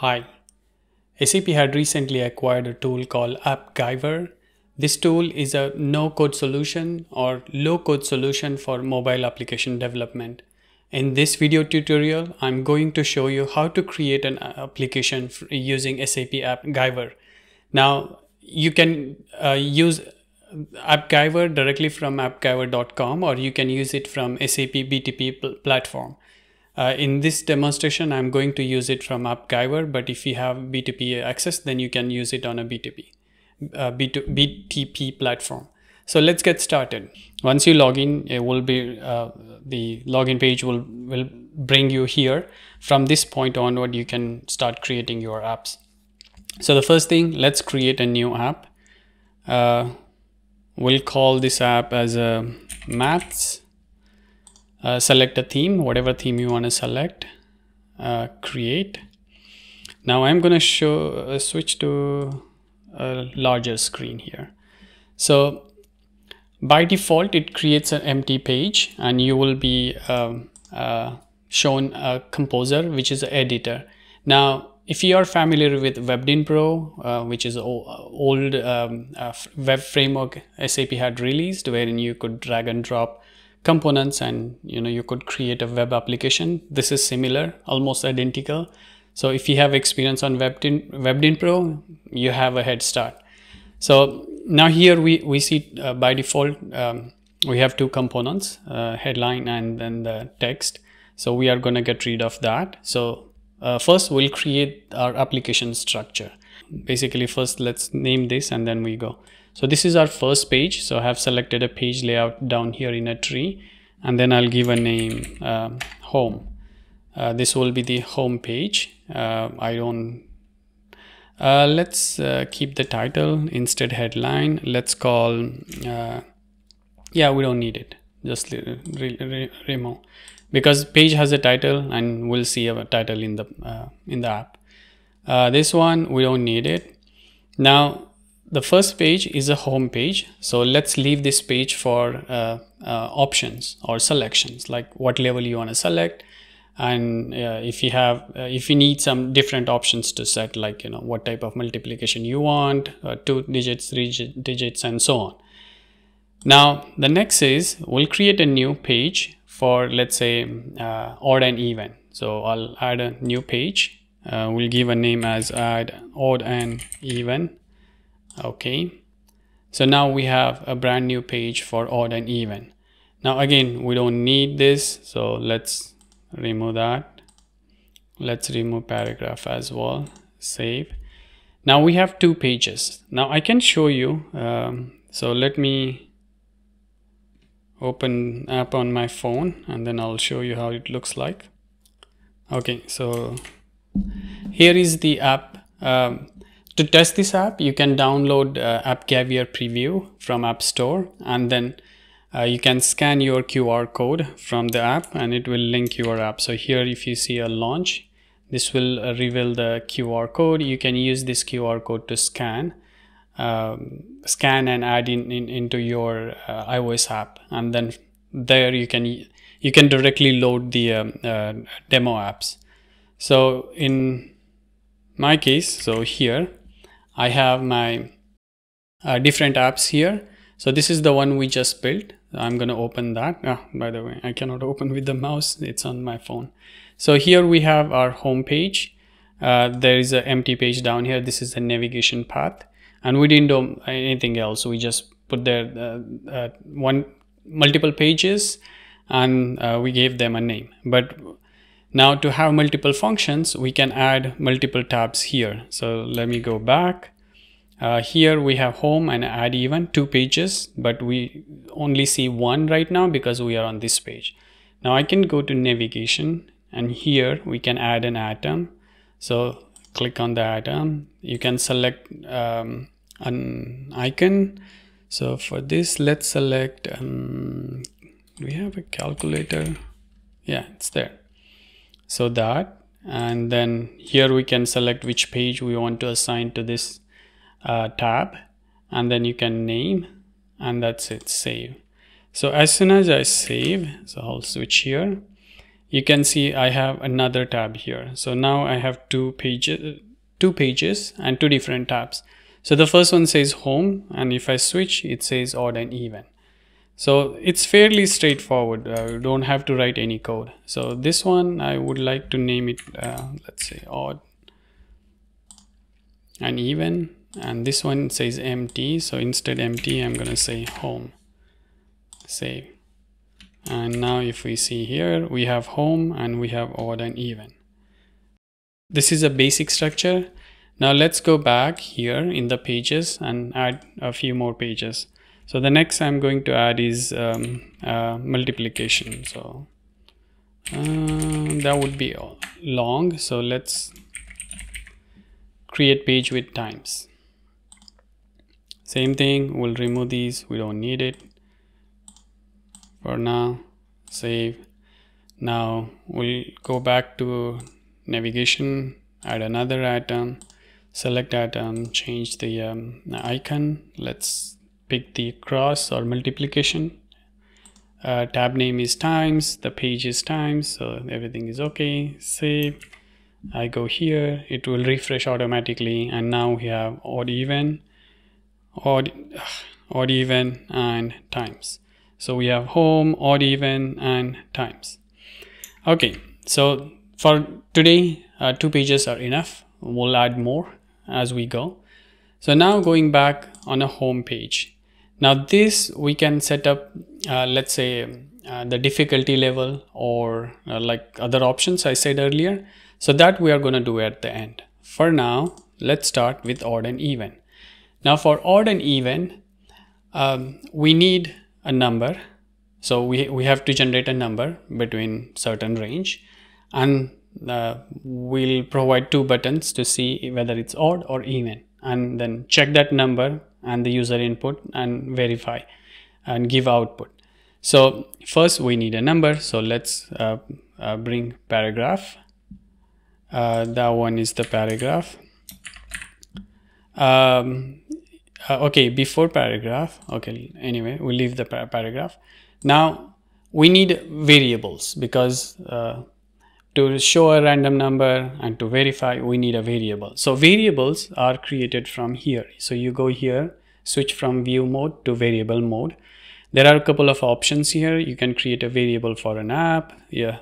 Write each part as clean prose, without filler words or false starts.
Hi, SAP had recently acquired a tool called Appgyver. This tool is a no-code solution or low-code solution for mobile application development. In this video tutorial, I'm going to show you how to create an application using SAP Appgyver. Now, you can use Appgyver directly from appgyver.com, or you can use it from SAP BTP platform. In this demonstration, I'm going to use it from Appgyver, but if you have BTP access, then you can use it on a BTP platform. So let's get started. Once you log in, it will be the login page will bring you here. From this point onward, you can start creating your apps. So the first thing, let's create a new app. We'll call this app as a maths. Select a theme, whatever theme you want to select. Create. Now I'm going to switch to a larger screen here. So by default, it creates an empty page, and you will be shown a composer, which is an editor. Now, if you are familiar with WebDyn Pro, which is an old web framework SAP had released, wherein you could drag and drop components and you could create a web application. This is similar, almost identical. So if you have experience on WebDyn Pro, you have a head start. So now here we see by default we have two components, headline and then the text. So we are going to get rid of that. So first we'll create our application structure. Basically, first let's name this and then we go. So this is our first page. So I have selected a page layout down here in a tree, and then I'll give a name home. This will be the home page. Let's keep the title instead headline. Let's call yeah, we don't need it, just remove, because page has a title and we'll see a title in the app. This one we don't need it. Now the first page is a home page, so let's leave this page for options or selections, like what level you want to select, and if you need some different options to set, like what type of multiplication you want, 2 digits, 3 digits, and so on. Now the next is we'll create a new page for, let's say, odd and even. So I'll add a new page. We'll give a name as add odd and even. Okay, so now we have a brand new page for odd and even. Now again, we don't need this, so let's remove that. Let's remove paragraph as well. Save. Now we have two pages. Now I can show you. So let me open app on my phone and then I'll show you how it looks like. Okay, so here is the app. To test this app, you can download Appgyver Preview from App Store, and then you can scan your QR code from the app and it will link your app. So here, if you see a launch, this will reveal the QR code. You can use this QR code to scan and add into your iOS app, and then there you can directly load the demo apps. So in my case, so here I have my different apps here. So this is the one we just built. I'm going to open that. By the way, I cannot open with the mouse. It's on my phone. So here we have our home page. There is an empty page down here. This is the navigation path. And we didn't do anything else. We just put there multiple pages, and we gave them a name. But now to have multiple functions, we can add multiple tabs here. So let me go back. Here we have home and add even, 2 pages, but we only see one right now because we are on this page. Now I can go to navigation, and here we can add an atom. So click on the atom. You can select an icon. So for this, let's select, do we have a calculator? Yeah, it's there. So that, and then here we can select which page we want to assign to this tab, and then you can name, and that's it, save. So as soon as I save, so I'll switch here, you can see I have another tab here. So now I have two pages and two different tabs. So the first one says home, and if I switch, it says odd and even. So it's fairly straightforward. You don't have to write any code. So this one I would like to name it, let's say odd and even, and this one says empty. So instead empty, I'm gonna say home. Save. And now if we see here, we have home and we have odd and even. This is a basic structure. Now let's go back here in the pages and add a few more pages. So the next I'm going to add is multiplication. So that would be long. So let's create page with times. Same thing, we'll remove these, we don't need it for now. Save. Now we'll go back to navigation, add another atom, select atom, change the icon. Let's pick the cross or multiplication. Tab name is times, the page is times, so everything is okay. Save. I go here, it will refresh automatically, and now we have odd even, odd even, and times. So we have home, odd even, and times. Okay, so for today, 2 pages are enough. We'll add more as we go. So now going back on a home page. Now this we can set up, let's say the difficulty level, or like other options I said earlier. So that we are going to do at the end. For now, let's start with odd and even. Now for odd and even, we need a number. So we have to generate a number between certain range, and we'll provide 2 buttons to see whether it's odd or even, and then check that number and the user input and verify and give output. So first we need a number. So let's bring paragraph. That one is the paragraph. Okay, before paragraph, okay, anyway, we'll leave the paragraph. Now we need variables, because to show a random number and to verify, we need a variable. So variables are created from here. So you go here, switch from view mode to variable mode. There are a couple of options here. You can create a variable for an app,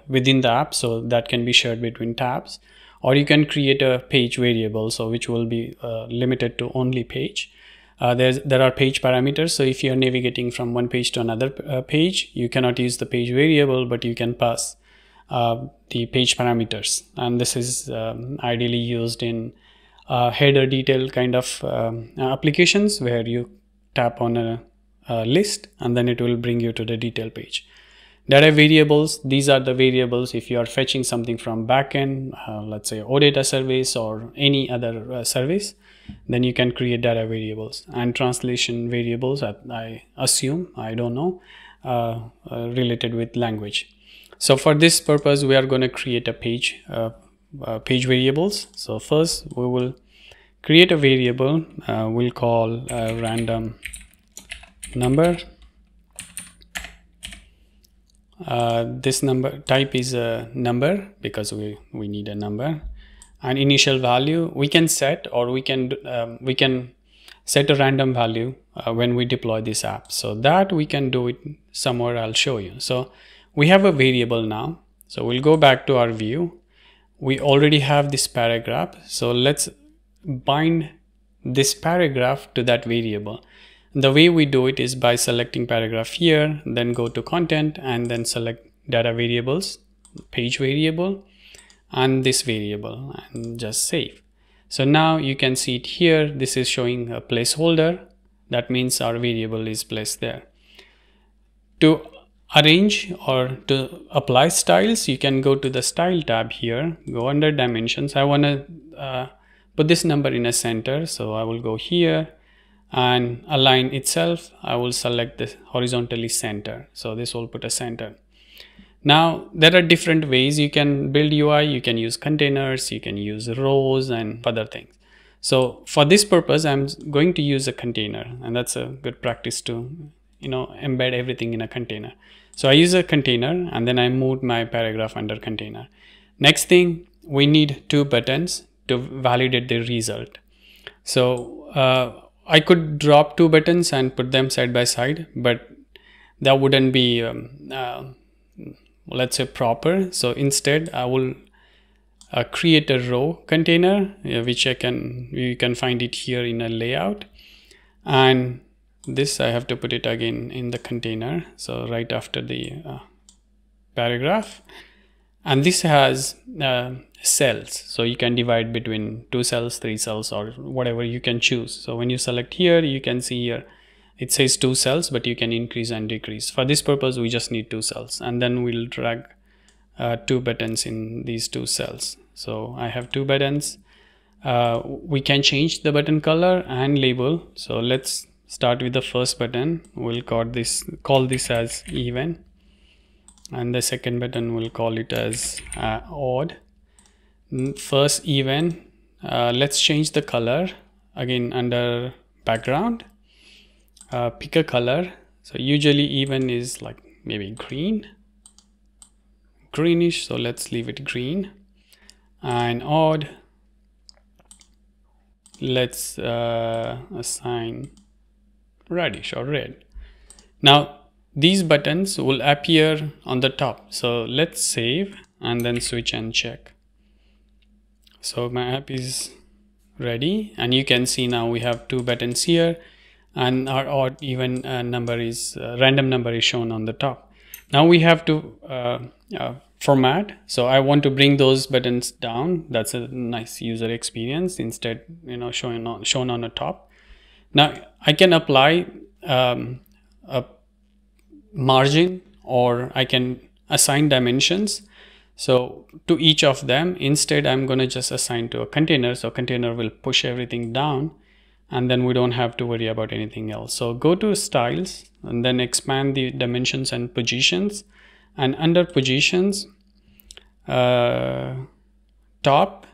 within the app, so that can be shared between tabs, or you can create a page variable, so which will be limited to only page. There are page parameters. So if you are navigating from one page to another page, you cannot use the page variable, but you can pass the page parameters, and this is ideally used in header detail kind of applications, where you tap on a list and then it will bring you to the detail page. Data variables, these are the variables if you are fetching something from backend, let's say OData service or any other service, then you can create data variables. And translation variables, I assume, I don't know, related with language. So for this purpose, we are going to create a page variables. So first we will create a variable, we'll call random number. This number type is a number, because we need a number, and initial value we can set, or we can set a random value when we deploy this app. So that we can do it somewhere, I'll show you. So we have a variable now. So we'll go back to our view. We already have this paragraph. So let's bind this paragraph to that variable. The way we do it is by selecting paragraph here, then go to content and then select data variables, page variable, and this variable, and just save. So now you can see it here. This is showing a placeholder. That means our variable is placed there. To arrange or to apply styles, you can go to the style tab here, go under dimensions. I want to put this number in a center, so I will go here and align itself. I will select this horizontally center, so this will put a center. Now there are different ways you can build UI. You can use containers, you can use rows and other things. So for this purpose, I'm going to use a container, and that's a good practice to embed everything in a container. So I use a container and then I moved my paragraph under container. Next thing, we need 2 buttons to validate the result. So I could drop 2 buttons and put them side by side, but that wouldn't be let's say proper. So instead I will create a row container, which you can find it here in a layout, and this I have to put it again in the container, so right after the paragraph. And this has cells, so you can divide between 2 cells, 3 cells, or whatever you can choose. So when you select here, you can see here it says 2 cells, but you can increase and decrease. For this purpose, we just need 2 cells, and then we'll drag 2 buttons in these 2 cells. So I have 2 buttons. We can change the button color and label. So let's start with the first button. We'll call this as even, and the second button we'll call it as odd. First even, let's change the color again under background. Pick a color. So usually even is like maybe greenish, so let's leave it green. And odd, let's assign reddish or red. Now these buttons will appear on the top, so let's save and then switch and check. So my app is ready, and you can see now we have 2 buttons here, and our odd even number is random number is shown on the top. Now we have to format. So I want to bring those buttons down. That's a nice user experience. Instead, shown on the top. Now I can apply a margin, or I can assign dimensions. So to each of them, instead I'm going to just assign to a container. So container will push everything down, and then we don't have to worry about anything else. So go to styles and then expand the dimensions and positions, and under positions, top,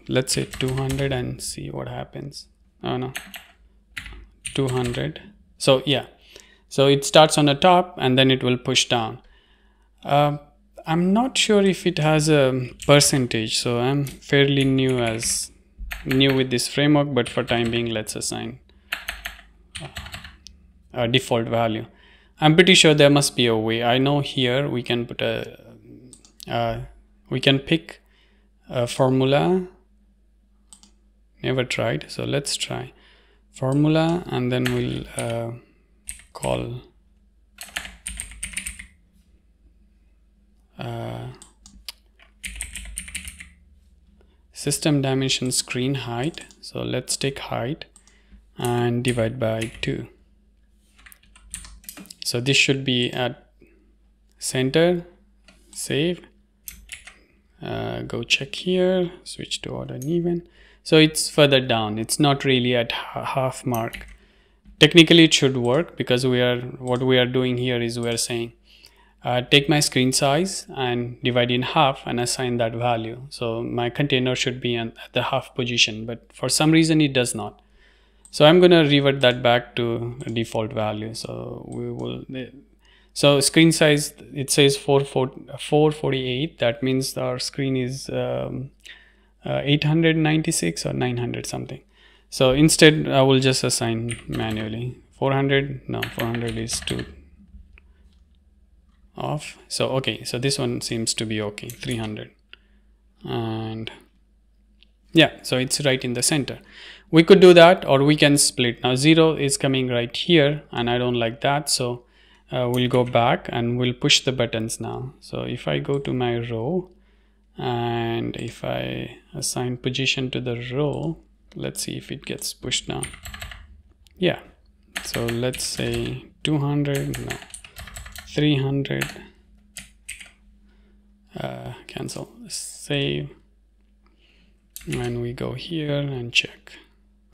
let's say 200 and see what happens. 200. So yeah, so it starts on the top and then it will push down. I'm not sure if it has a percentage, so I'm fairly new with this framework, but for time being, let's assign a default value. I'm pretty sure there must be a way. I know here we can put we can pick a formula. Never tried, so let's try formula, and then we'll call system dimension screen height. So let's take height and divide by 2. So this should be at center. Save. Go check here, switch to odd and even. So it's further down, it's not really at half mark. Technically it should work, because what we are doing here is we are saying take my screen size and divide in half and assign that value. So my container should be at the half position, but for some reason it does not. So I'm going to revert that back to a default value. So screen size, it says 448. That means our screen is 896 or 900 something. So instead I will just assign manually 400. No, 400 is too off. So okay, so this one seems to be okay, 300. And yeah, so it's right in the center. We could do that, or we can split. Now 0 is coming right here, and I don't like that, so we'll go back and we'll push the buttons now. So if I go to my row and if I assign position to the row, let's see if it gets pushed down. Yeah, so let's say 200, no, 300, cancel, save, and we go here and check.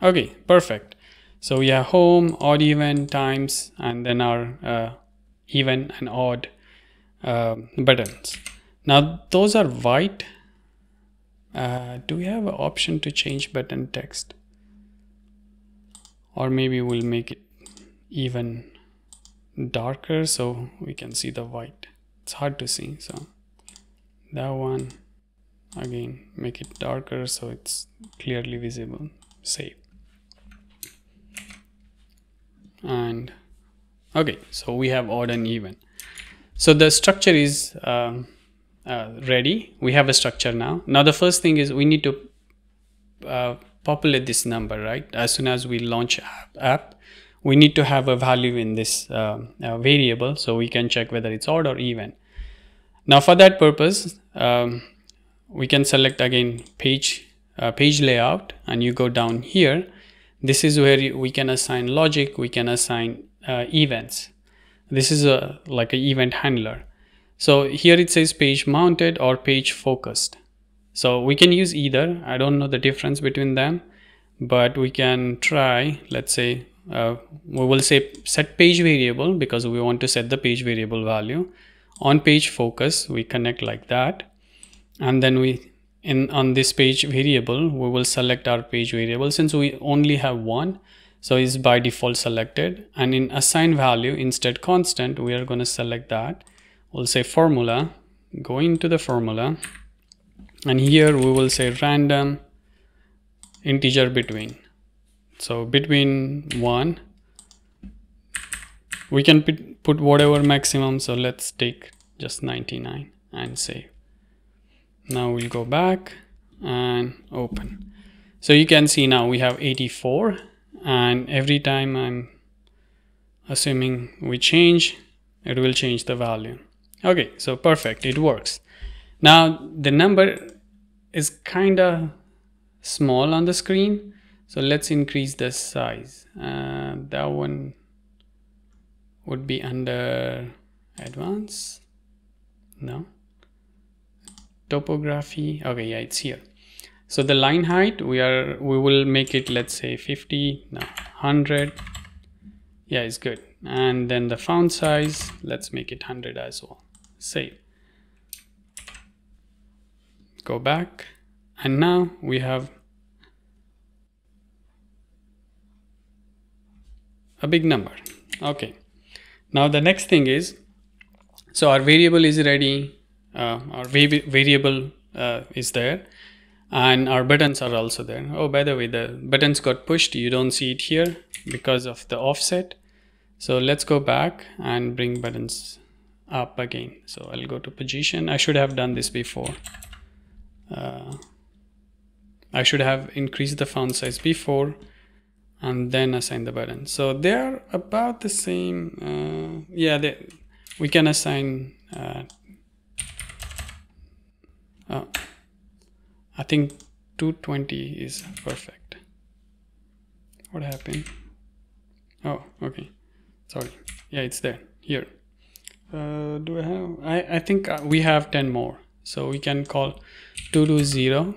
Okay, perfect. So we have home, odd, even, times, and then our even and odd buttons. Now those are white. Do we have an option to change button text? Or maybe we'll make it even. darker so we can see the white. It's hard to see, so that one again, make it darker so it's clearly visible. Save. And okay, so we have odd and even. So the structure is ready. We have a structure now. Now the first thing is we need to populate this number, right? As soon as we launch app, we need to have a value in this variable so we can check whether it's odd or even. Now for that purpose, we can select again page layout, and you go down here. This is where we can assign logic, we can assign events. This is like an event handler. So here it says page mounted or page focused. So we can use either. I don't know the difference between them, but we can try. Let's say we will say set page variable because we want to set the page variable value. On page focus, we connect like that, and then on this page variable we will select our page variable. Since we only have one, so it's by default selected, and in assign value instead constant, we are going to select that. We'll say formula, go into the formula, and here we will say random integer between. So between 1, we can put whatever maximum, so let's take just 99 and save. Now we'll go back and open. So you can see now we have 84, and every time I'm assuming we change, it will change the value. Okay, so perfect, it works. Now the number is kind of small on the screen, so let's increase the size. That one would be under advanced. No, topography. Okay, yeah, it's here. So the line height, we will make it, let's say 50, no, 100. Yeah, it's good. And then the font size, let's make it 100 as well. Save. Go back, and now we have a big number. Okay, now the next thing is, so our variable is ready, our variable is there, and our buttons are also there. Oh, by the way, the buttons got pushed. You don't see it here because of the offset. So let's go back and bring buttons up again. So I'll go to position. I should have done this before. I should have increased the font size before and then assign the button. So they're about the same. Yeah, we can assign I think 220 is perfect. What happened? Oh, okay, sorry. Yeah, it's there here. Do I have? I think we have 10 more, so we can call 220.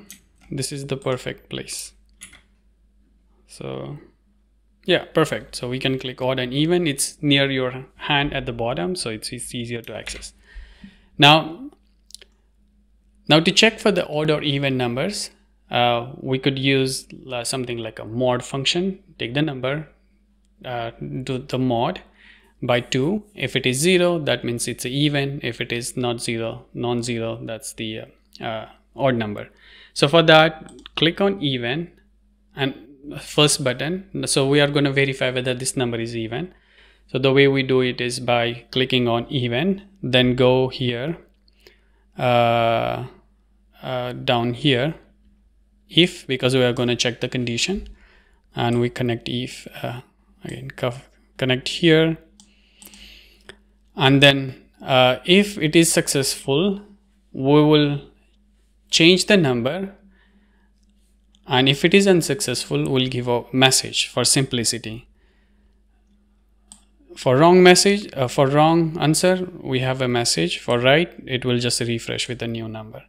This is the perfect place. So yeah, perfect. So we can click odd and even. It's near your hand at the bottom, so it's easier to access. Now to check for the odd or even numbers, we could use something like a mod function. Take the number, do the mod by 2. If it is 0, that means it's an even. If it is not 0, non-zero, that's the odd number. So for that, click on even and first button. So we are going to verify whether this number is even. So the way we do it is by clicking on even, then go here, down here, if, because we are going to check the condition, and we connect if, again connect here, and then if it is successful, we will change the number, and if it is unsuccessful, we'll give a message for simplicity. For wrong message, for wrong answer, we have a message. For right, it will just refresh with a new number.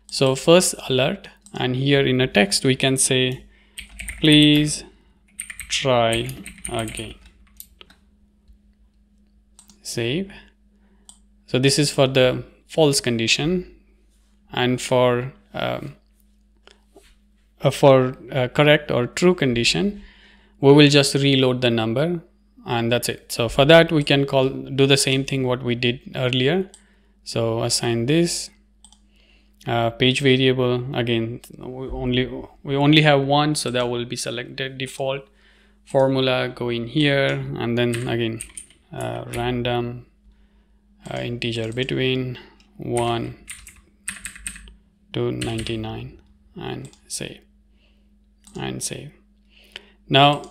So first alert, and here in a text we can say please try again. Save. So this is for the false condition, and for correct or true condition, we will just reload the number and that's it. So for that we can do the same thing what we did earlier. So assign this page variable. Again, we only have one, so that will be selected default. Formula, go in here, and then again random integer between 1 to 99, and save. Now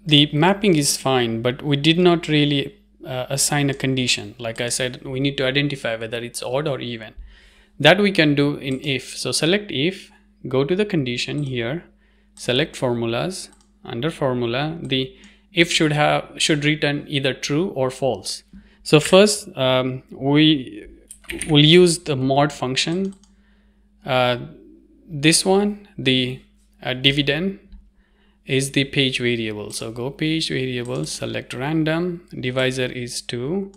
the mapping is fine, but we did not really assign a condition. Like I said, we need to identify whether it's odd or even. That we can do in if. So select if, go to the condition here, select formulas. Under formula, the if should return either true or false. So first we will use the mod function. This one, the dividend, is the page variable. So go page variable, select random, divisor is 2.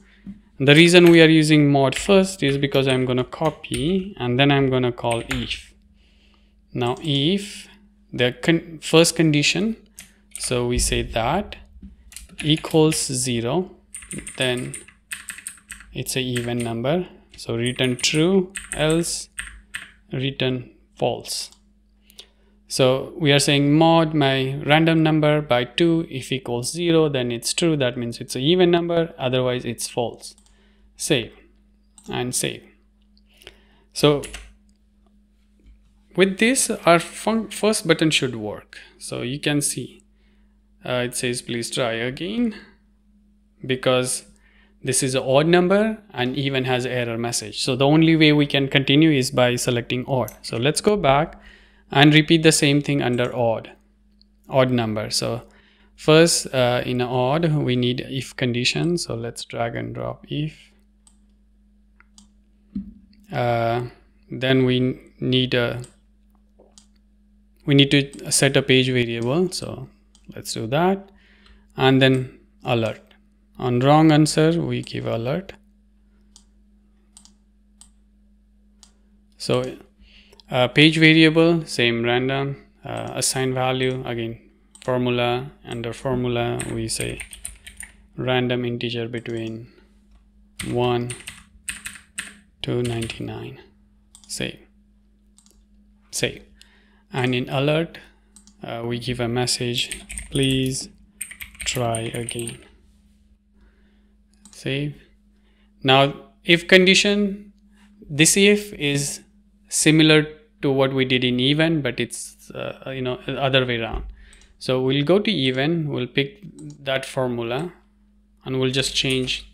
The reason we are using mod first is because I'm going to copy and then I'm going to call if. Now if the first condition, so we say that equals 0, then it's an even number, so return true, else return false. So we are saying mod my random number by 2. If equals 0, then it's true, that means it's an even number, otherwise it's false. Save and save. So with this, our first button should work. So you can see it says please try again, because this is an odd number and even has error message. So the only way we can continue is by selecting odd. So let's go back and repeat the same thing under odd number. So first in odd we need if condition. So let's drag and drop if. Then we need to set a page variable. So let's do that, and then alert. On wrong answer we give alert. So page variable, same random, assign value, again formula. Under formula we say random integer between 1 to 99. Save. And in alert we give a message, please try again. Save. Now if condition, this if is similar to what we did in even, but it's the other way around. So we'll go to even, we'll pick that formula and we'll just change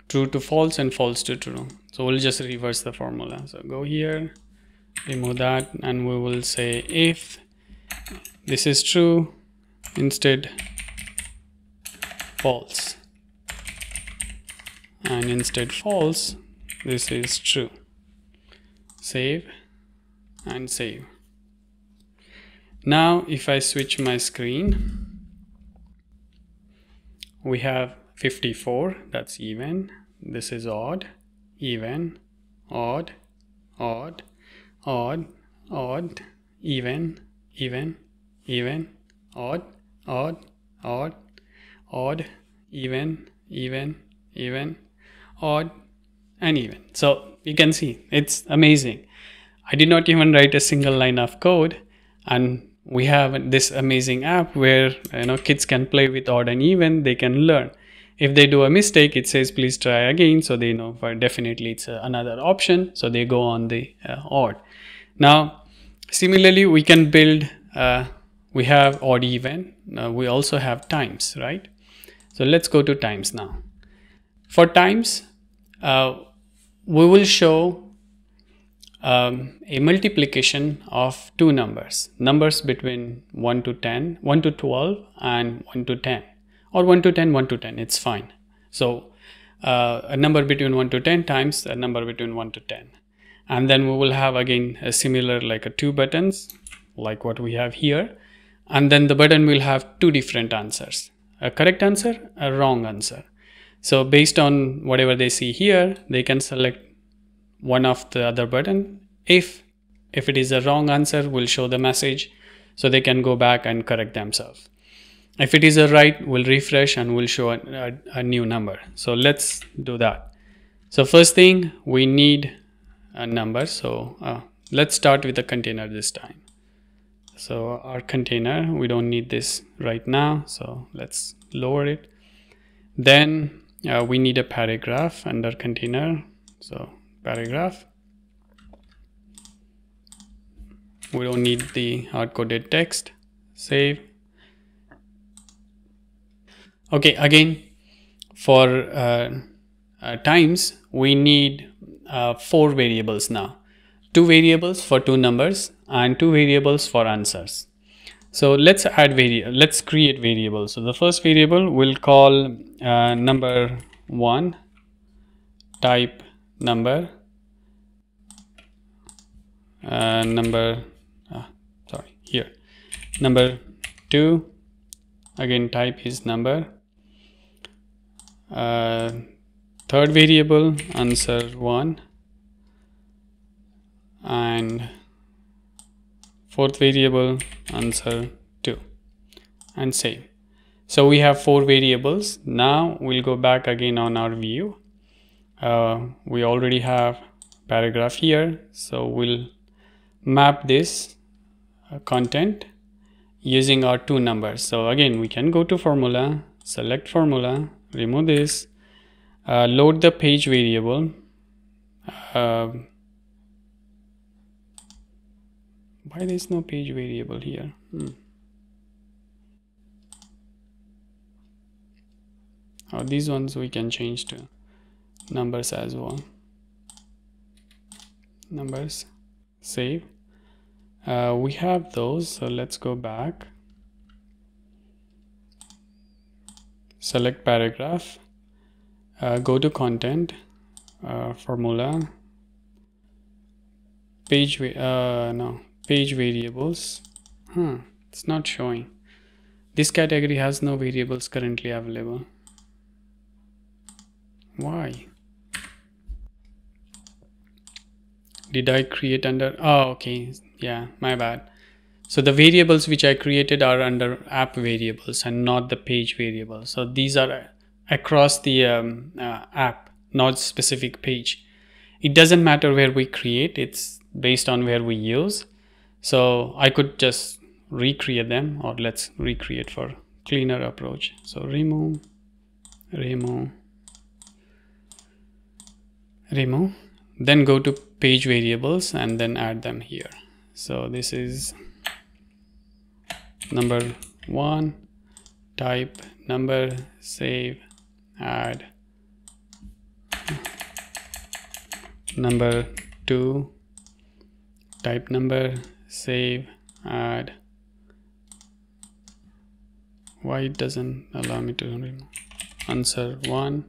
true to false and false to true. So we'll just reverse the formula. So go here, remove that, and we will say if this is true, instead false, and instead false, this is true. Save and save. Now if I switch my screen, we have 54, that's even. This is odd, even, odd, odd, odd, odd, even, even, even, odd, odd, odd, odd, even, even, even, odd, and even. So you can see it's amazing. I did not even write a single line of code, and we have this amazing app where kids can play with odd and even. They can learn. If they do a mistake, it says please try again, so they know for definitely it's another option, so they go on the odd. Now similarly we can build, we have odd even, we also have times, right? So let's go to times now. For times we will show a multiplication of two numbers between 1 to 10, 1 to 12 and 1 to 10, or 1 to 10, 1 to 10, it's fine. So a number between 1 to 10 times a number between 1 to 10. And then we will have again a similar like two buttons like what we have here, and then the button will have two different answers, a correct answer, a wrong answer. So based on whatever they see here, they can select one of the other button. If it is a wrong answer, we'll show the message so they can go back and correct themselves. If it is a right, we'll refresh and we'll show a new number. So let's do that. So first thing, we need a number. So let's start with the container this time. So our container, we don't need this right now, so let's lower it. Then we need a paragraph under container. So paragraph. We don't need the hard-coded text. Save. Okay, again, for times, we need 4 variables now. 2 variables for 2 numbers and 2 variables for answers. So let's create variables. So the first variable we'll call number 1, type number, number 2, again type is number, third variable answer 1, and fourth variable answer 2, and save. So we have 4 variables. Now we'll go back again on our view. We already have paragraph here, so we'll map this content using our 2 numbers. So again, we can go to formula, select formula, remove this, load the page variable. Why there's no page variable here? Oh, these ones we can change to numbers as well. Numbers, save. We have those, so let's go back, select paragraph, go to content, formula, page variables. It's not showing. This category has no variables currently available. Why? Did I create under? Oh, okay. Yeah, my bad. So the variables which I created are under app variables and not the page variables. So these are across the app, not specific page. It doesn't matter where we create, it's based on where we use. So I could just recreate them, or let's recreate for cleaner approach. So remove, then go to page variables and then add them here. So this is number 1, type number, save, add. Number 2, type number, save, add. Why it doesn't allow me to remove? Answer 1,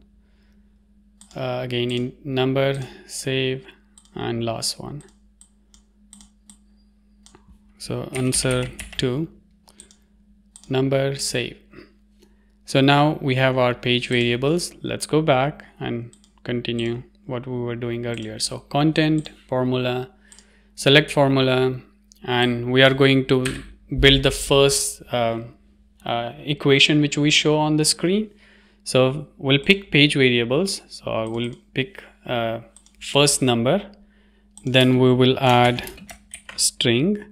again in number, save, and last one. So answer 2, number, save. So now we have our page variables. Let's go back and continue what we were doing earlier. So content, formula, select formula, and we are going to build the first equation which we show on the screen. So we'll pick page variables. So I will pick first number, then we will add string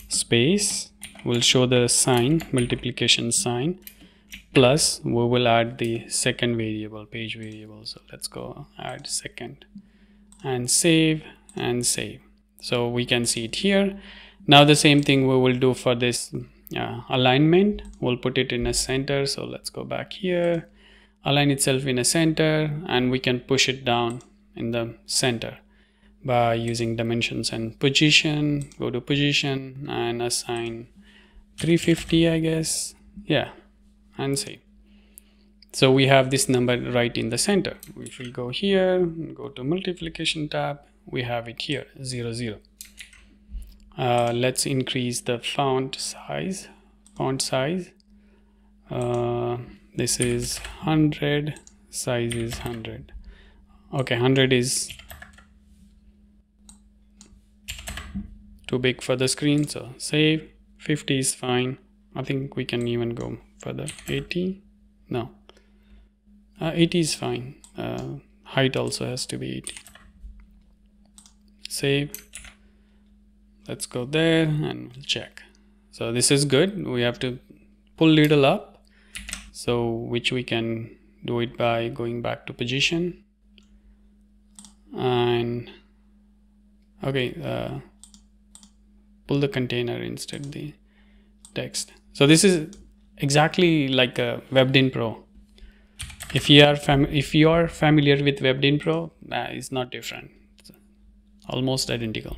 space, we'll show the sign, multiplication sign, plus we will add the second variable, page variable. So let's go add second, and save, and save. So we can see it here. Now the same thing we will do for this alignment. We'll put it in a center. So let's go back here, align itself in a center, and we can push it down in the center by using dimensions and position. Go to position and assign 350, I guess. Yeah, and save. So we have this number right in the center. If we go here, go to multiplication tab, we have it here, 0, 0. Let's increase the font size. This is 100, size is 100. Okay, 100 is too big for the screen, so save, 50 is fine. I think we can even go further. 80, no, 80 is fine. Height also has to be 80. Save. Let's go there and we'll check. So this is good. We have to pull little up, so which we can do it by going back to position and okay, pull the container instead the text. So this is exactly like a WebDyn Pro. If you are familiar with WebDyn Pro, it's not different. It's almost identical.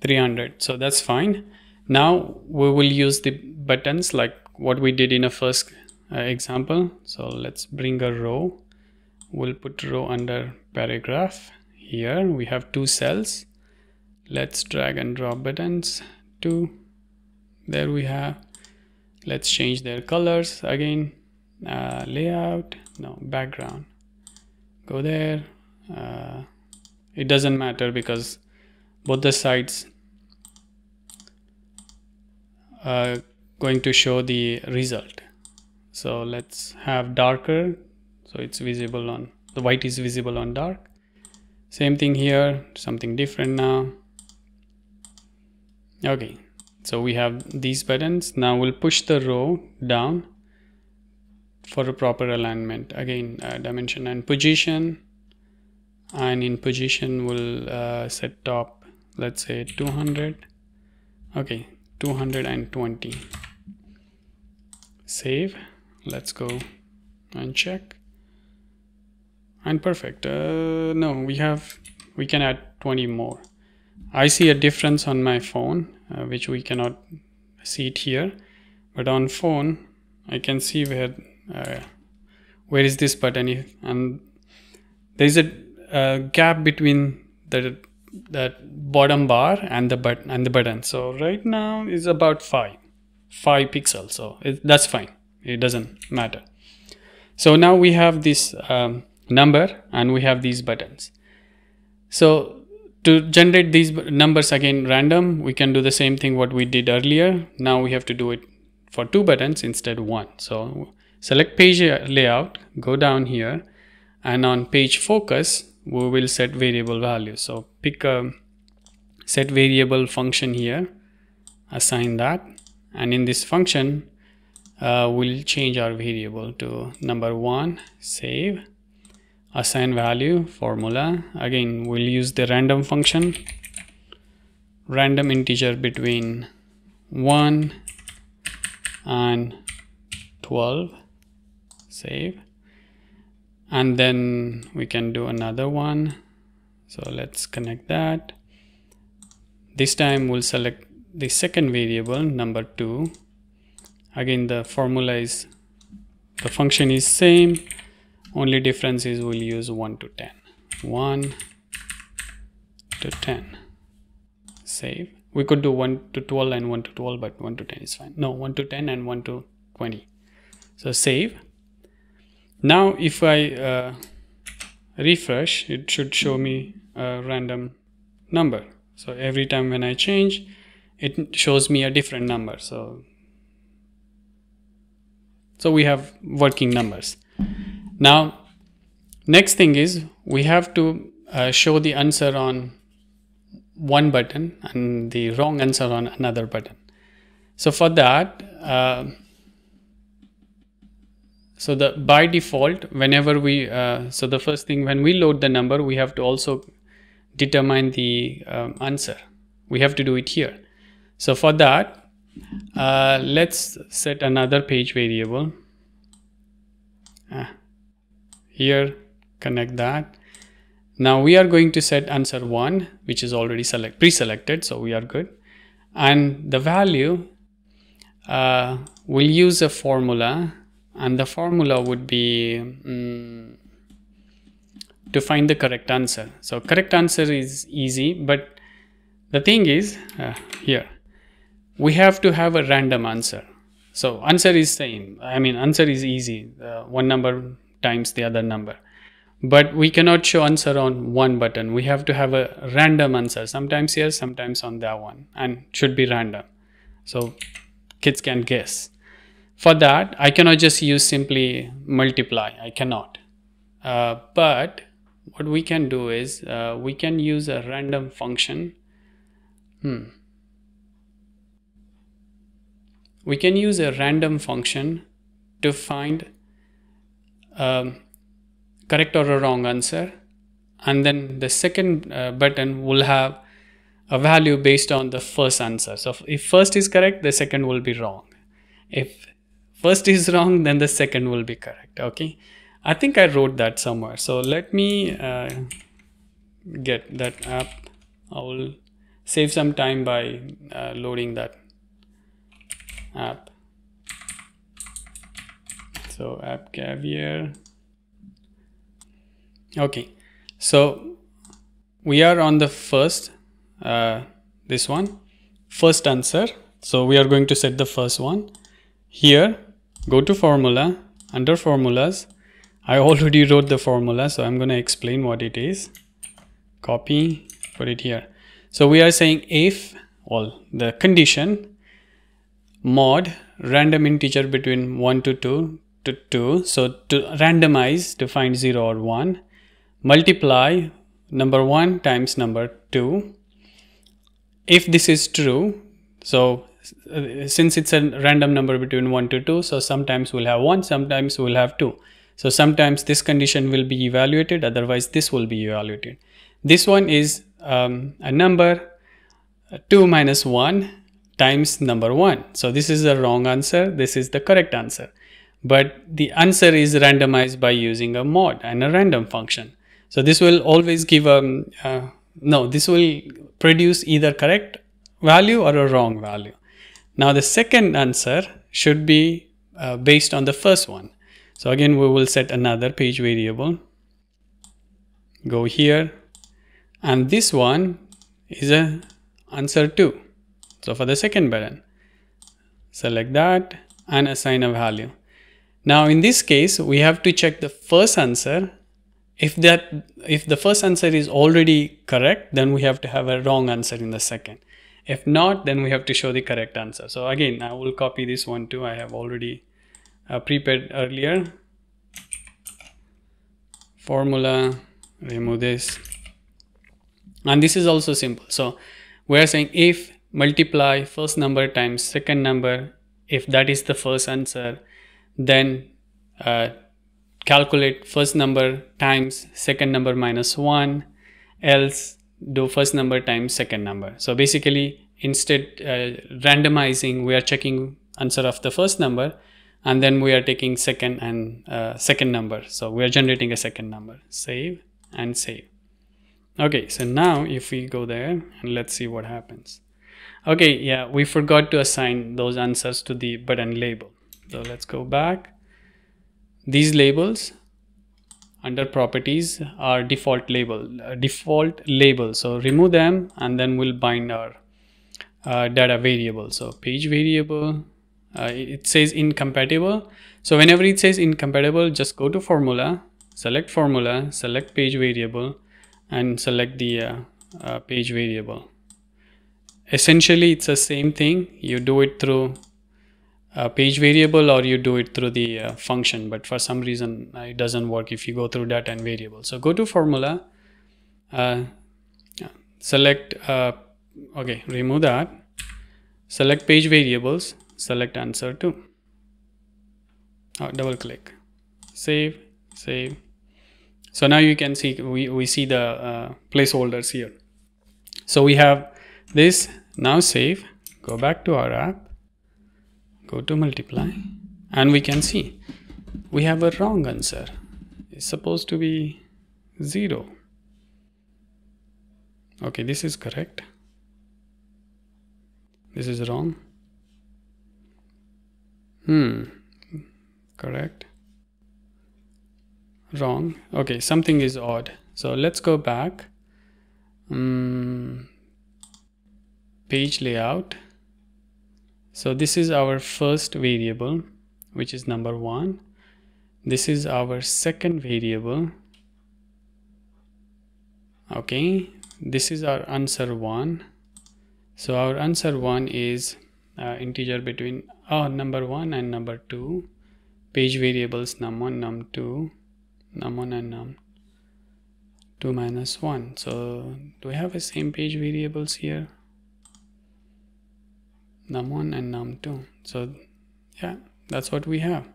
300. So that's fine. Now we will use the buttons like what we did in a first example. So let's bring a row. We'll put row under paragraph. Here we have 2 cells. Let's drag and drop buttons. 2. There we have. Let's change their colors again. Layout, no, background. Go there. It doesn't matter because both the sides are going to show the result. So let's have darker, so it's visible on the white is visible on dark. Same thing here, something different now. Okay, so we have these buttons. Now we'll push the row down for a proper alignment. Again, dimension and position, and in position we'll set top, let's say 200. Okay, 220. Save. Let's go and check, and perfect. No, we can add 20 more. I see a difference on my phone, which we cannot see it here, but on phone I can see where is this button, and there is a gap between that bottom bar and the button. So right now is about 5 pixels, so that's fine, it doesn't matter. So now we have this number and we have these buttons. So to generate these numbers again random, we can do the same thing what we did earlier. Now we have to do it for 2 buttons instead of 1. So select page layout, go down here, and on page focus we will set variable value. So pick a set variable function here, assign that, and in this function we'll change our variable to number 1. Save. Assign value, formula. Again we'll use the random function, random integer between 1 and 12. Save. And then we can do another one. So let's connect that. This time we'll select the second variable, number 2. Again the formula is, the function is same, only difference is we'll use 1 to 10. 1 to 10. Save. We could do 1 to 12 and 1 to 12, but 1 to 10 is fine. No, 1 to 10 and 1 to 20. So save. Now if I refresh, it should show me a random number. So every time when I change, it shows me a different number. So we have working numbers. Now next thing is we have to show the answer on one button and the wrong answer on another button. So for that, so by default, whenever we so the first thing, when we load the number, we have to also determine the answer. We have to do it here. So for that, let's set another page variable. Here, connect that. Now we are going to set answer 1, which is already pre-selected, so we are good. And the value, we'll use a formula, and the formula would be to find the correct answer. So correct answer is easy, but the thing is here we have to have a random answer. So answer is same, I mean answer is easy, one number times the other number, but we cannot show answer on one button. We have to have a random answer, sometimes here, sometimes on that one, and should be random. so kids can guess. For that, I cannot just use simply multiply. I cannot. But what we can do is we can use a random function. We can use a random function to find correct or a wrong answer, and then the second button will have a value based on the first answer. So if first is correct, the second will be wrong. If first is wrong, then the second will be correct. Okay, I think I wrote that somewhere, so let me get that app. I will save some time by loading that app. So Appgyver. Okay, so we are on the first this one, first answer. So we are going to set the first one here. Go to formula, under formulas. I already wrote the formula, so I'm going to explain what it is. Copy, put it here. So we are saying if, well, the condition mod random integer between 1 to 2 to 2. So to randomize to find 0 or 1, multiply number 1 times number 2. If this is true, so since it's a random number between 1 to 2, so sometimes we'll have 1, sometimes we'll have 2. So sometimes this condition will be evaluated, otherwise this will be evaluated. This one is a number 2 minus 1 times number 1. So this is the wrong answer, this is the correct answer. But the answer is randomized by using a mod and a random function. So this will always give this will produce either correct value or a wrong value. Now the second answer should be based on the first one. So again, we will set another page variable. Go here, and this one is a answer 2. So for the second button, select that and assign a value. Now in this case, we have to check the first answer. If the first answer is already correct, then we have to have a wrong answer in the second. If not, then we have to show the correct answer. So again, I will copy this one too. I have already prepared earlier. Formula, remove this. And this is also simple. So we are saying if multiply first number times second number, if that is the first answer, then calculate first number times second number minus 1, else do first number times second number. So basically, instead randomizing, we are checking answer of the first number, and then we are taking second and second number. So we are generating a second number. Save and save. Okay, so now if we go there and let's see what happens. Okay, yeah, we forgot to assign those answers to the button label. So let's go back. These labels under properties are default label. So remove them, and then we'll bind our data variable. So page variable, it says incompatible. So whenever it says incompatible, just go to formula, select page variable, and select the page variable. Essentially, it's the same thing. You do it through page variable or you do it through the function, but for some reason it doesn't work if you go through data and variable. So go to formula, select okay, remove that, select page variables, select answer 2, double click, save. So now you can see we see the placeholders here. So we have this. Now save, go back to our app, go to multiply, and we can see we have a wrong answer. It's supposed to be 0. Okay, this is correct. This is wrong. Correct. Wrong. Okay, something is odd. So let's go back. Page layout. So this is our first variable, which is number 1. This is our second variable. Okay, this is our answer 1. So our answer 1 is integer between number 1 and number 2, page variables num1, num2, num1 and num2 minus 1. So do we have the same page variables here? Num1 and num2. So yeah, that's what we have.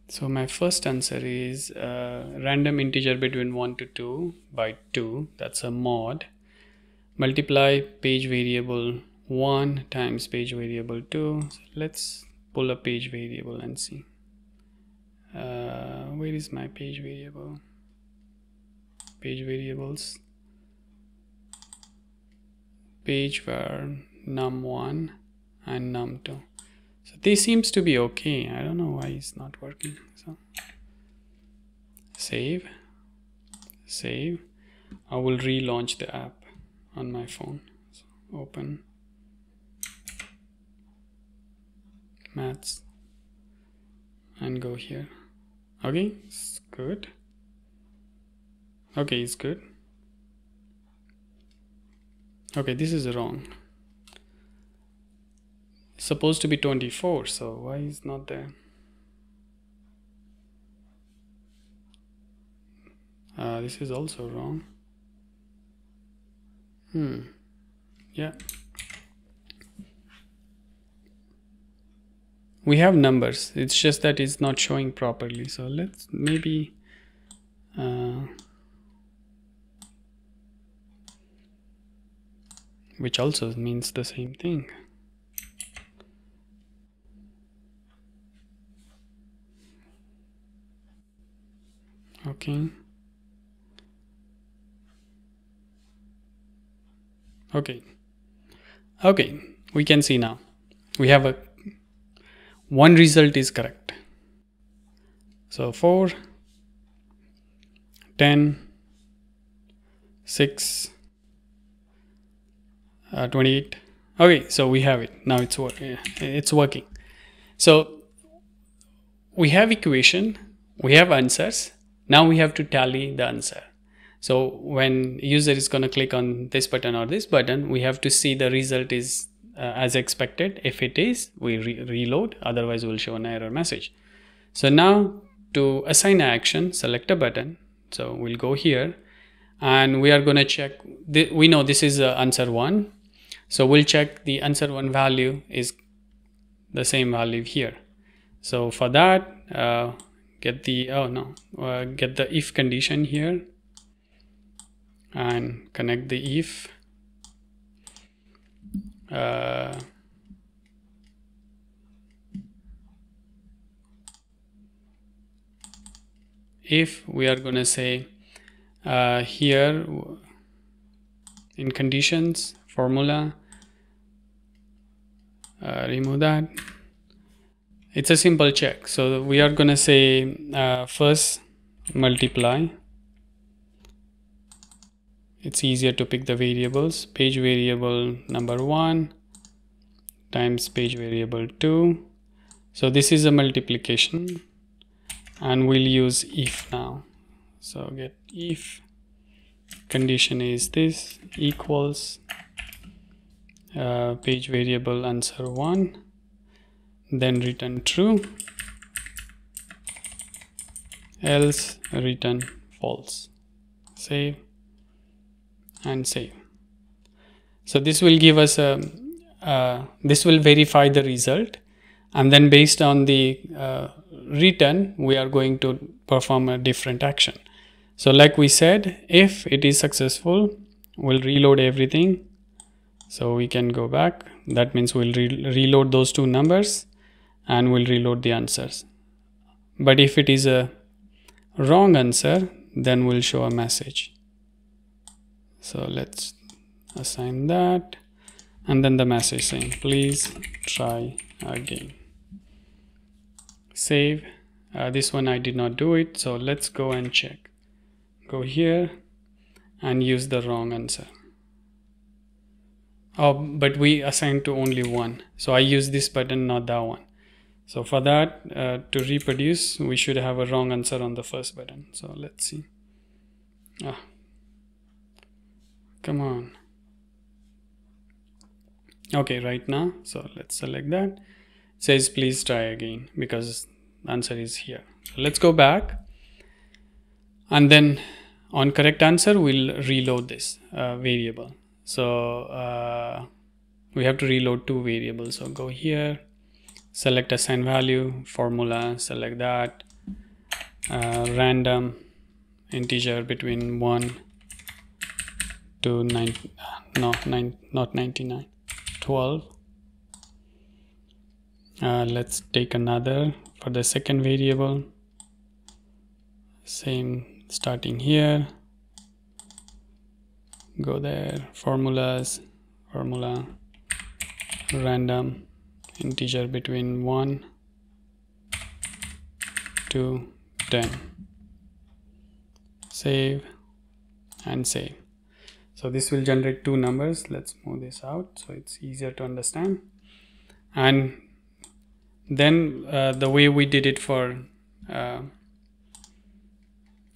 So my first answer is random integer between 1 to 2 by 2. That's a mod. Multiply page variable 1 times page variable 2. So let's pull a page variable and see. Where is my page variable? Page variables. Page var num1 and num2. So this seems to be okay. I don't know why it's not working. So save. I will relaunch the app on my phone. So open maths and go here. Okay, it's good. Okay, it's good. Okay, this is wrong. It's supposed to be 24, so why is not there? This is also wrong. Yeah. We have numbers, it's just that it's not showing properly. So let's maybe which also means the same thing. Okay, we can see now we have one result is correct. So 4, 10, 6, 28. Okay, so we have it now. It's working. So we have equation, we have answers. Now we have to tally the answer. So when user is going to click on this button or this button, we have to see the result is as expected. If it is, we reload, otherwise we'll show an error message. So now to assign an action, select a button. So we'll go here and we are going to check. We know this is answer 1. So we'll check the answer 1 value is the same value here. So for that, get the if condition here and connect the if. If we are going to say here in conditions formula, remove that. It's a simple check. So we are going to say first multiply. It's easier to pick the variables. Page variable number 1 times page variable 2. So this is a multiplication and we'll use if now. So get if condition is this equals page variable answer 1, then return true, else return false. Save and save. So this will give us this will verify the result, and then based on the return we are going to perform a different action. So like we said, if it is successful, we'll reload everything. So we can go back. That means we'll reload those two numbers and we'll reload the answers. But if it is a wrong answer, then we'll show a message. So let's assign that, and then the message saying please try again. Save. This one I did not do it, so let's go and check. Go here and use the wrong answer. Oh, but we assigned to only one, so I use this button, not that one. So for that, to reproduce, we should have a wrong answer on the first button. So let's see. Come on. Okay, right now, so let's select that. It says please try again because answer is here. So let's go back, and then on correct answer we'll reload this variable. So we have to reload two variables. So go here, select assign value, formula, select that, random integer between 1 to 9, no, 9, not 99, 12. Let's take another for the second variable. Same, starting here, go there, formulas, formula, random integer between 1 to 10. Save and save. So this will generate two numbers. Let's move this out so it's easier to understand. And then the way we did it for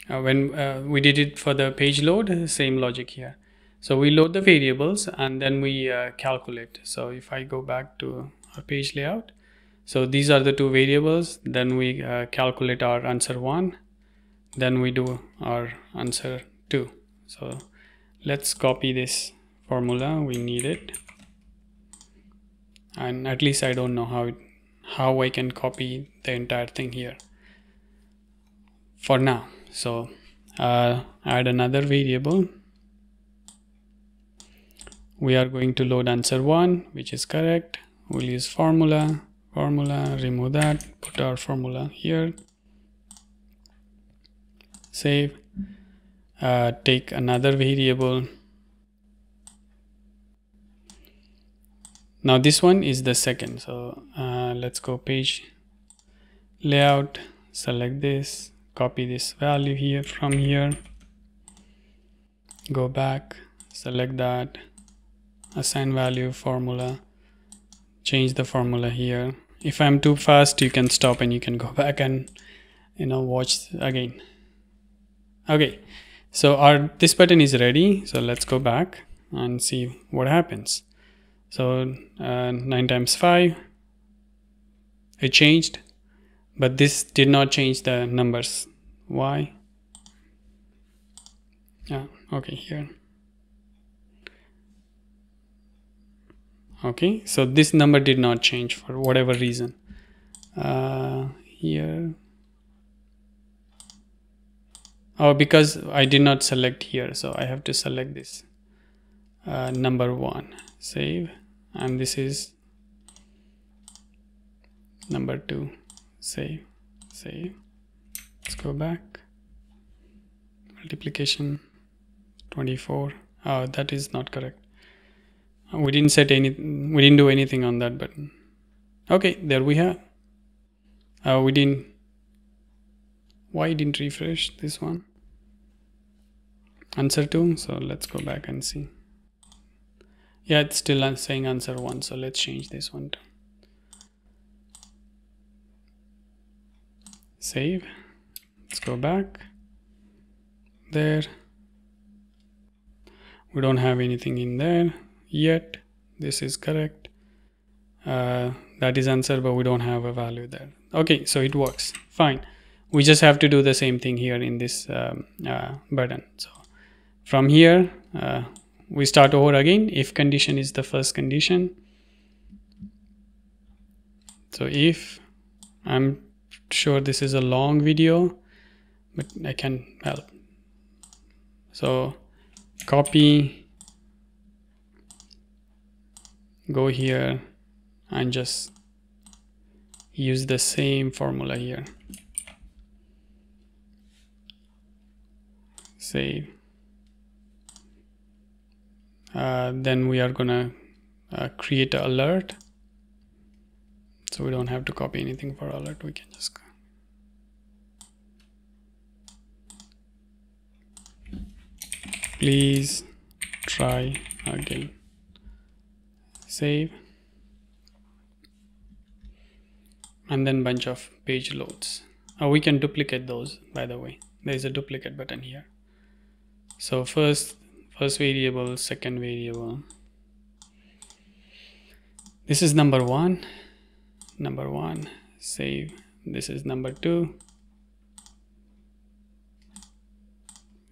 when we did it for the page load, same logic here. So we load the variables and then we calculate. So if I go back to our page layout, so these are the two variables, then we calculate our answer 1, then we do our answer 2. So let's copy this formula, we need it, and at least I don't know how I can copy the entire thing here for now. So add another variable. We are going to load answer 1, which is correct. We'll use formula, remove that, put our formula here, save. Take another variable. Now this one is the second, so let's go page layout, select this, copy this value here from here, go back, select that, assign value, formula, change the formula here. If I'm too fast, you can stop and you can go back and watch again. Okay, so this button is ready, so let's go back and see what happens. So 9 times 5, it changed, but this did not change the numbers. Why? Yeah, okay, here. Okay, so this number did not change for whatever reason. Here. Oh, because I did not select here, so I have to select this number 1, save, and this is number 2, save. Let's go back, multiplication 24. Oh, that is not correct. We didn't set we didn't do anything on that button. Okay, there we have. Why didn't refresh this one? Answer 2, so let's go back and see. Yeah, it's still saying answer 1, so let's change this one too. Save. Let's go back. There. We don't have anything in there yet. This is correct. That is answer, but we don't have a value there. Okay, so it works fine. We just have to do the same thing here in this button. So from here we start over again. If condition is the first condition. So if, I'm sure this is a long video, but I can help. So copy, go here and just use the same formula here. Save. Then we are gonna create an alert. So we don't have to copy anything for alert. We can just please try again. Save. And then bunch of page loads. We can duplicate those, by the way. There is a duplicate button here. So first first variable, second variable. This is number one, save. This is number two,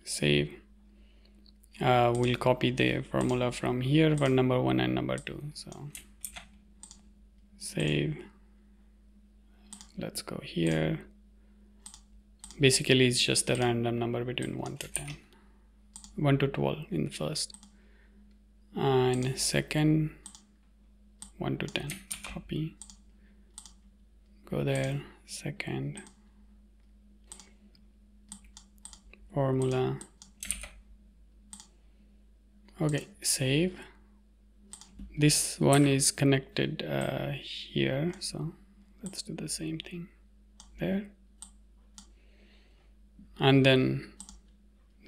save. We'll copy the formula from here for number one and number two. So save. Let's go here. Basically, it's just a random number between 1 to 10, 1 to 12 in first, and second 1 to 10. Copy, go there, second formula. Okay, save. This one is connected here, so let's do the same thing there. And then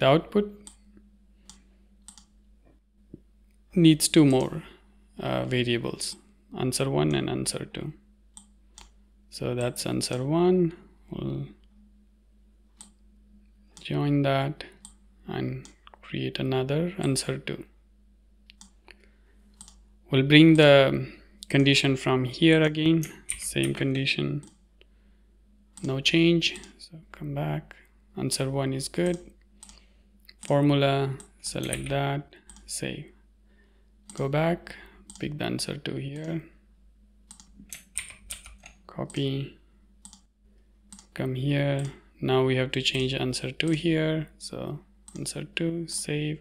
the output needs two more variables, answer 1 and answer 2. So that's answer 1. We'll join that and create another answer 2. We'll bring the condition from here again, same condition, no change. So come back, answer 1 is good. Formula, select that, save. Go back, pick the answer 2 here, copy, come here. Now we have to change answer 2 here. So answer 2, save,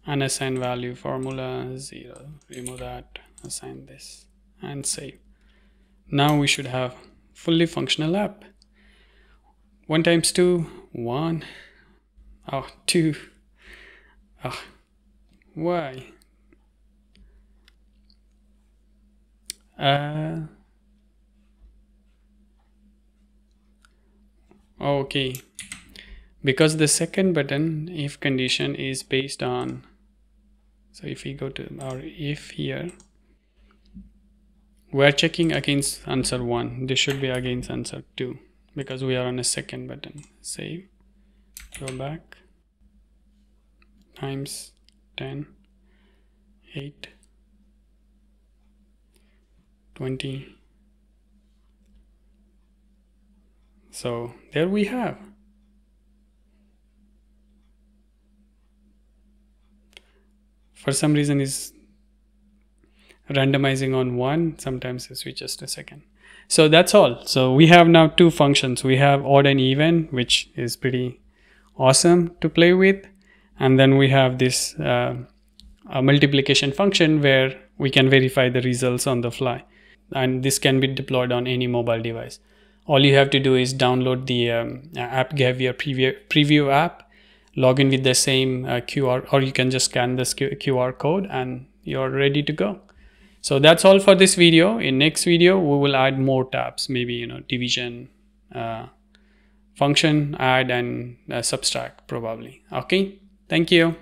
and assign value formula 0. Remove that, assign this, and save. Now we should have fully functional app. 1 times 2, 1. Oh, 2. Oh, why? Okay, because the second button if condition is based on, so if we go to our if here, we're checking against answer 1. This should be against answer 2 because we are on a second button. Save, go back, times 10, 8, 20. So there we have. For some reason is randomizing on 1, sometimes it switches to second. So that's all. So we have now 2 functions. We have odd and even, which is pretty awesome to play with. And then we have this a multiplication function where we can verify the results on the fly. And this can be deployed on any mobile device. All you have to do is download the Appgyver Preview app, log in with the same QR, or you can just scan this QR code and you're ready to go. So that's all for this video. In next video, we will add more tabs, maybe division, function, add, and subtract probably. Okay, thank you.